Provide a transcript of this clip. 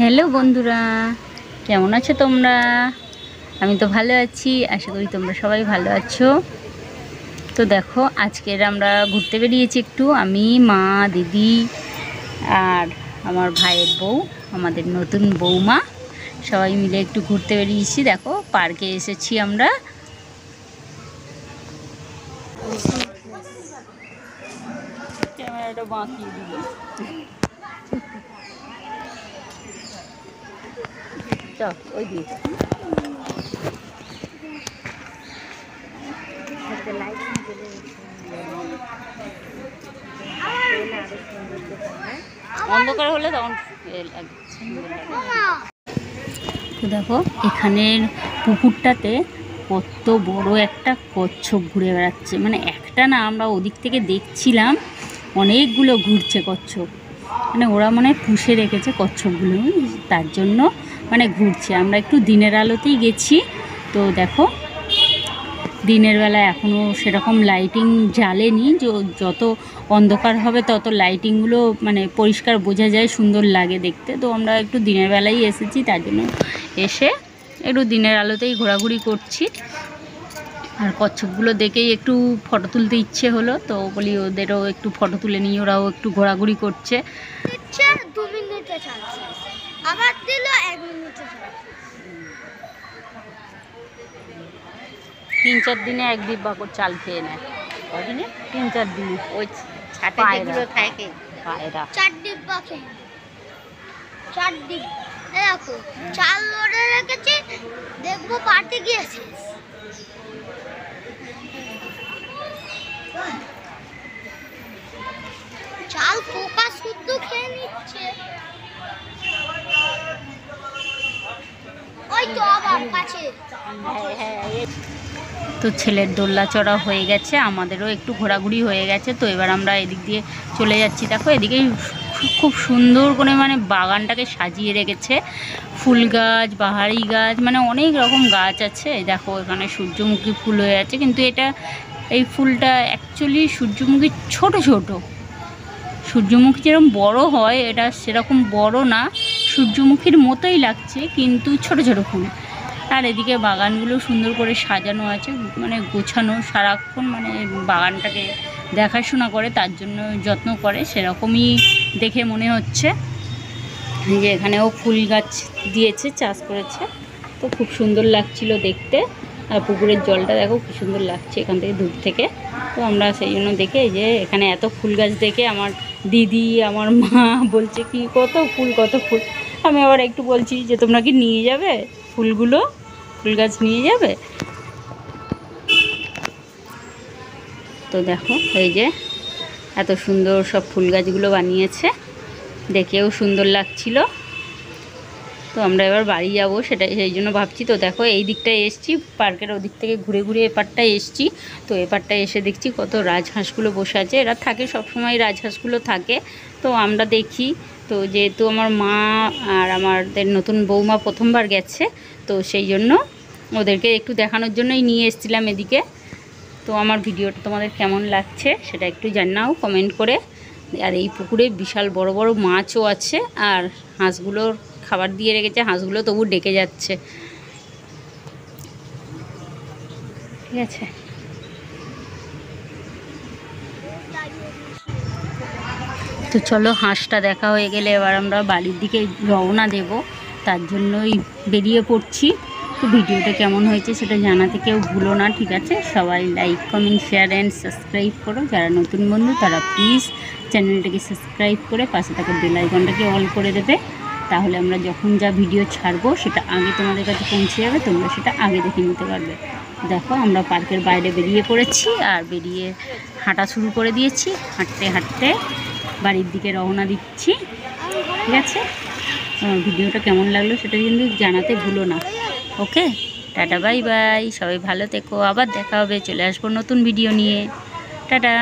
Hello বন্ধুরা, কেমন আছো তোমরা? আমি তো ভালো আছি, আশা করি তোমরা সবাই ভালো আছো। তো দেখো, আজকের আমরা ঘুরতে বেরিয়েছি একটু, আমি, মা, দিদি আর আমার ভাইয়ের বউ, আমাদের নতুন বৌমা, সবাই মিলে একটু ঘুরতে বেরিয়েছি। দেখো, পার্কে এসেছি আমরা। ক্যামেরাটা বাঁকিয়ে দিল। ওই দিকে অন্ধকার হলে তখন তো দেখো, এখানের পুকুরটাতে কত বড় একটা কচ্ছপ ঘুরে বেড়াচ্ছে। মানে একটা না, আমরা ওদিক থেকে দেখছিলাম অনেকগুলো ঘুরছে কচ্ছপ। মানে ওরা মনে হয় পুষে রেখেছে কচ্ছপগুলো, তার জন্য মানে ঘুরছে। আমরা একটু দিনের আলোতেই গেছি। তো দেখো, দিনের বেলা এখনও সেরকম লাইটিং জ্বালেনি, যত অন্ধকার হবে তত লাইটিংগুলো মানে পরিষ্কার বোঝা যায়, সুন্দর লাগে দেখতে। তো আমরা একটু দিনের বেলাই এসেছি, তার জন্য এসে একটু দিনের আলোতেই ঘোরাঘুরি করছি। আর কচ্ছপগুলো দেখেই একটু ফটো তুলতে ইচ্ছে হলো, তো বলি ওদেরও একটু ফটো তুলে নিই, ওরাও একটু ঘোরাঘুরি করছে। 2 মিনিটে ছাড়ছে, আবার দিল 1 মিনিটে ছাড়ছে। 3-4 দিনে এক ডিব্বা করে চাল খেয়ে নেয়। কদিনে? 3-4 দিনে। ওই ছাটে যেগুলো থাকে পায়রা 4 ডিব্বা খেয়ে 4 ডিব্বা। দেখো, চাল লোডে রেখেছি, দেখবো পার্টি গিয়েছে। চাল পোকা শুদ্ধ খেয়ে নিচ্ছে। ওই তো আবার কাছে। তো ছেলের দোল্লা চড়া হয়ে গেছে, আমাদেরও একটু ঘোরাঘুরি হয়ে গেছে। তো এবার আমরা এদিক দিয়ে চলে যাচ্ছি। দেখো, এদিকে খুব সুন্দর করে মানে বাগানটাকে সাজিয়ে রেখেছে। ফুল গাছ, বাহারি গাছ, মানে অনেক রকম গাছ আছে। দেখো, এখানে সূর্যমুখী ফুল হয়ে আছে, কিন্তু এই ফুলটা অ্যাকচুয়ালি সূর্যমুখী ছোট ছোট। সূর্যমুখী যেরকম বড় হয়, এটা সেরকম বড় না, সূর্যমুখীর মতোই লাগছে, কিন্তু ছোট ছোট ফুল। আর এদিকে বাগানগুলো সুন্দর করে সাজানো আছে, মানে গোছানো, সারাক্ষণ মানে বাগানটাকে দেখাশোনা করে, তার জন্য যত্ন করে, সেরকমই দেখে মনে হচ্ছে। যে এখানেও ফুল গাছ দিয়েছে, চাষ করেছে, তো খুব সুন্দর লাগছিল দেখতে। আর পুকুরের জলটা দেখো খুব সুন্দর লাগছে এখান থেকে, দূর থেকে। তো আমরা সেই জন্য দেখে, যে এখানে এত ফুল গাছ দেখে আমার দিদি, আমার মা বলছে কি কত ফুল কত ফুল। আমি আবার একটু বলছি যে তোমরা কি নিয়ে যাবে ফুলগুলো, ফুল গাছ নিয়ে যাবে? তো দেখো, এই যে এত সুন্দর সব ফুল গাছগুলো বানিয়েছে, দেখেও সুন্দর লাগছিল। তো আমরা এবার বাড়ি যাব, সেই জন্য ভাবছি। তো দেখো, এই দিকটায় এসছি, পার্কের ওদিক থেকে ঘুরে ঘুরে এপারটায় এসছি। তো এপারটায় এসে দেখছি কত রাজহাঁসগুলো বসে আছে। এরা থাকে সবসময়, রাজহাঁসগুলো থাকে। তো আমরা দেখি, তো যেহেতু আমার মা আর আমাদের নতুন বৌমা প্রথমবার গেছে, তো সেই জন্য ওদেরকে একটু দেখানোর জন্যই নিয়ে এসেছিলাম এদিকে। তো আমার ভিডিওটা তোমাদের কেমন লাগছে সেটা একটু জানাও কমেন্ট করে। আর এই পুকুরে বিশাল বড় বড় মাছও আছে, আর হাঁসগুলোর খাবার দিয়ে রেখেছে, হাঁসগুলো তবু ডেকে যাচ্ছে। ঠিক আছে, তো চলো, হাঁসটা দেখা হয়ে গেলে এবার আমরা বাড়ির দিকে রওনা দেব, তার জন্যই বেরিয়ে পড়ছি। তো ভিডিওটা কেমন হয়েছে সেটা জানাতে কেউ ভুলো না, ঠিক আছে? সবাই like, comment, share and subscribe করো। যারা নতুন বন্ধু তারা প্লিজ চ্যানেলটাকে সাবস্ক্রাইব করে পাশে থাকা বেল আইকনটাকে অল করে দেবে, তাহলে আমরা যখন যা ভিডিও ছাড়বো সেটা আগে তোমাদের কাছে পৌঁছে যাবে, তোমরা সেটা আগে দেখে নিতে পারবে। দেখো, আমরা পার্কের বাইরে বেরিয়ে পড়েছি, আর বেরিয়ে হাঁটা শুরু করে দিয়েছি। হাঁটতে হাঁটতে বাড়ির দিকে রওনা দিচ্ছি, ঠিক আছে? ভিডিওটা কেমন লাগলো সেটা কিন্তু জানাতে ভুলো না। ওকে, টাটা, বাই বাই, সবাই ভালো থেকো। আবার দেখা হবে, চলে আসবো নতুন ভিডিও নিয়ে। টাটা।